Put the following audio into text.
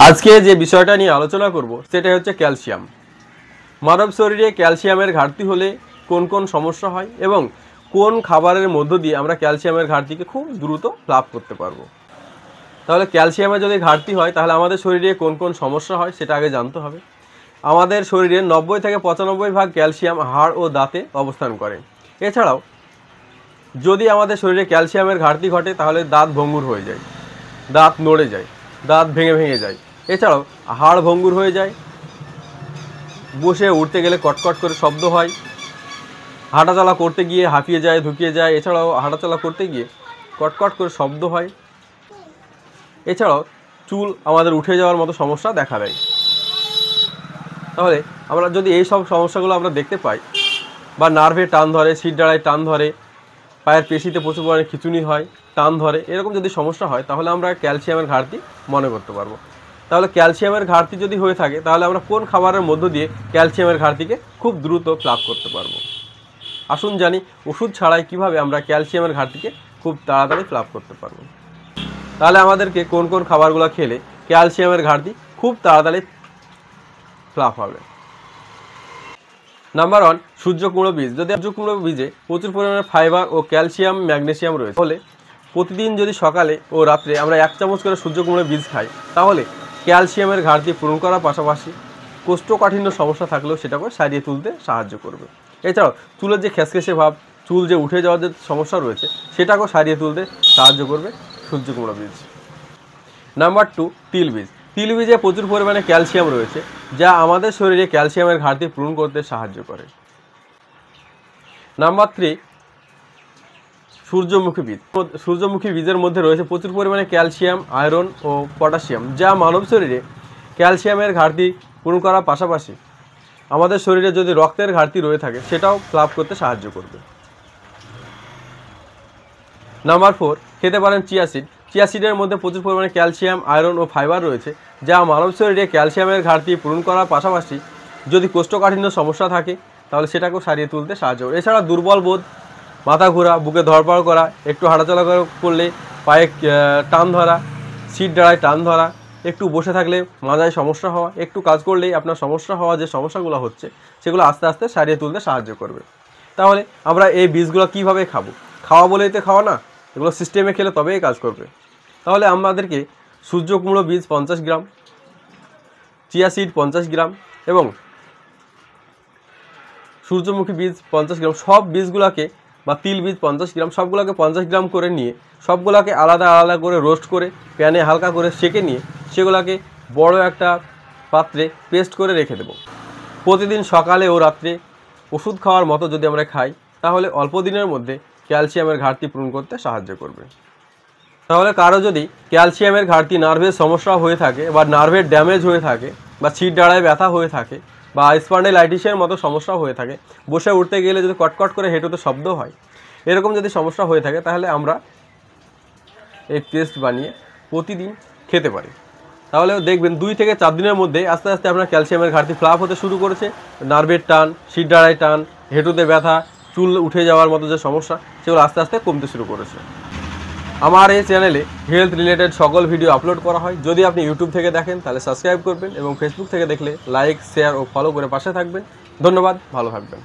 আজকে যে বিষয়টা নিয়ে আলোচনা করব সেটা হচ্ছে ক্যালসিয়াম। মানব শরীরে ক্যালসিয়ামের ঘাটতি হলে কোন কোন সমস্যা হয় এবং কোন খাবারের মধ্য দিয়ে আমরা ক্যালসিয়ামের ঘাটতিকে খুব দ্রুত লাভ করতে পারবো। তাহলে ক্যালসিয়ামের যদি ঘাটতি হয় তাহলে আমাদের শরীরে কোন কোন সমস্যা হয় সেটা আগে জানতে হবে। আমাদের শরীরে 90 থেকে 95% ক্যালসিয়াম হাড় ও দাঁতে অবস্থান করে। এছাড়াও যদি আমাদের শরীরে ক্যালসিয়ামের ঘাটতি ঘটে তাহলে দাঁত ভঙ্গুর হয়ে যায়, দাঁত নড়ে যায়, দাঁত ভেঙে ভেঙে যায়। এছাড়াও হাড় ভঙ্গুর হয়ে যায়, বসে উঠতে গেলে কটকট করে শব্দ হয়, হাঁটাচলা করতে গিয়ে হাঁপিয়ে যায়, ধুকিয়ে যায়। এছাড়াও হাঁটাচলা করতে গিয়ে কটকট করে শব্দ হয়। এছাড়াও চুল আমাদের উঠে যাওয়ার মতো সমস্যা দেখা দেয়। তাহলে আমরা যদি এই সব সমস্যাগুলো আমরা দেখতে পাই, বা নার্ভে টান ধরে, শিরদাঁড়ায় টান ধরে, পায়ের পেশিতে প্রচুর পরিমাণে খিঁচুনি হয়, টান ধরে, এরকম যদি সমস্যা হয় তাহলে আমরা ক্যালসিয়ামের ঘাটতি মনে করতে পারবো। তাহলে ক্যালসিয়ামের ঘাটতি যদি হয়ে থাকে তাহলে আমরা কোন খাবারের মধ্য দিয়ে ক্যালসিয়ামের ঘাটতিকে খুব দ্রুত লাভ করতে পারবো। আসুন জানি ওষুধ ছাড়াই কিভাবে আমরা ক্যালসিয়ামের ঘাটতিকে খুব তাড়াতাড়ি লাভ করতে পারবো। তাহলে আমাদেরকে কোন কোন খাবারগুলো খেলে ক্যালসিয়ামের ঘাটতি খুব তাড়াতাড়ি লাভ হবে। নাম্বার 1, সূর্যকুমড়ো বীজ। যদি সূর্যকুমড়ো বীজে প্রচুর পরিমাণে ফাইবার ও ক্যালসিয়াম, ম্যাগনেসিয়াম রয়েছে, তাহলে প্রতিদিন যদি সকালে ও রাত্রে আমরা 1 চামচ করে সূর্যকুমড়ো বীজ খাই তাহলে ক্যালসিয়ামের ঘাটতি পূরণ করার পাশাপাশি কোষ্ঠকাঠিন্য সমস্যা থাকলেও সেটাকে সারিয়ে তুলতে সাহায্য করবে। এছাড়াও চুলের যে খেসখেসে ভাব, চুল যে উঠে যাওয়ার যে সমস্যা রয়েছে সেটাকেও সারিয়ে তুলতে সাহায্য করবে সূর্যকুমড়ো বীজ। নাম্বার 2, তিল বীজ। তিল বীজে প্রচুর পরিমাণে ক্যালসিয়াম রয়েছে যা আমাদের শরীরে ক্যালসিয়ামের ঘাটতি পূরণ করতে সাহায্য করে। নাম্বার 3, সূর্যমুখী বীজ। সূর্যমুখী বীজের মধ্যে রয়েছে প্রচুর পরিমাণে ক্যালসিয়াম, আয়রন ও পটাশিয়াম যা মানব শরীরে ক্যালসিয়ামের ঘাটতি পূরণ করার পাশাপাশি আমাদের শরীরে যদি রক্তের ঘাটতি রয়ে থাকে সেটাও লাভ করতে সাহায্য করবে। নাম্বার 4, খেতে পারেন চিয়া সিড। চিয়া সিডের মধ্যে প্রচুর পরিমাণে ক্যালসিয়াম, আয়রন ও ফাইবার রয়েছে যা মানব শরীরে ক্যালসিয়ামের ঘাটতি পূরণ করার পাশাপাশি যদি কোষ্ঠকাঠিন্য সমস্যা থাকে তাহলে সেটাকেও সারিয়ে তুলতে সাহায্য করে। এছাড়া দুর্বল বোধ, মাথা ঘোরা, বুকে ধড়ফড় করা, একটু হাঁটাচলা করলে পায়ে টান ধরা, শিরদাঁড়ায় টান ধরা, একটু বসে থাকলে মাজায় সমস্যা হওয়া, একটু কাজ করলেই আপনার সমস্যা হওয়া, যে সমস্যাগুলো হচ্ছে সেগুলো আস্তে আস্তে সারিয়ে তুলতে সাহায্য করবে। তাহলে আমরা এই বীজগুলো কীভাবে খাবো? খাওয়া বলেই তো খাওয়া না, এগুলো সিস্টেমে খেলে তবেই কাজ করবে। তাহলে আমাদেরকে সূর্যকুমড়ো বীজ 50 গ্রাম, চিয়া সিড 50 গ্রাম এবং সূর্যমুখী বীজ 50 গ্রাম, সব বীজগুলোকে বা তিল বীজ 50 গ্রাম, সবগুলোকে 50 গ্রাম করে নিয়ে সবগুলোকে আলাদা আলাদা করে রোস্ট করে প্যানে হালকা করে সেঁকে নিয়ে সেগুলোকে বড় একটা পাত্রে পেস্ট করে রেখে দেব। প্রতিদিন সকালে ও রাত্রে ওষুধ খাওয়ার মতো যদি আমরা খাই তাহলে অল্প দিনের মধ্যে ক্যালসিয়ামের ঘাটতি পূরণ করতে সাহায্য করবে। তাহলে কারো যদি ক্যালসিয়ামের ঘাটতি নার্ভের সমস্যা হয়ে থাকে বা নার্ভের ড্যামেজ হয়ে থাকে বা শিরদাঁড়ায় ব্যথা হয়ে থাকে বা স্পন্ডাইলাইটিসের মতো সমস্যা হয়ে থাকে, বসে উঠতে গেলে যদি কটকট করে হেঁটুতে শব্দ হয়, এরকম যদি সমস্যা হয়ে থাকে তাহলে আমরা এই পেস্ট বানিয়ে প্রতিদিন খেতে পারি। তাহলে দেখবেন 2 থেকে 4 দিনের মধ্যে আস্তে আস্তে আপনার ক্যালসিয়ামের ঘাটতি ফ্লাপ হতে শুরু করেছে। নার্ভের টান, শিরদাঁড়ায় টান, হেঁটুতে ব্যথা, চুল উঠে যাওয়ার মতো যে সমস্যা সেগুলো আস্তে আস্তে কমতে শুরু করেছে। আমার এই চ্যানেলে হেলথ রিলেটেড সকল ভিডিও আপলোড করা হয়। যদি আপনি ইউটিউব থেকে দেখেন তাহলে সাবস্ক্রাইব করবেন এবং ফেসবুক থেকে দেখলে লাইক, শেয়ার ও ফলো করে পাশে থাকবেন। ধন্যবাদ, ভালো থাকবেন।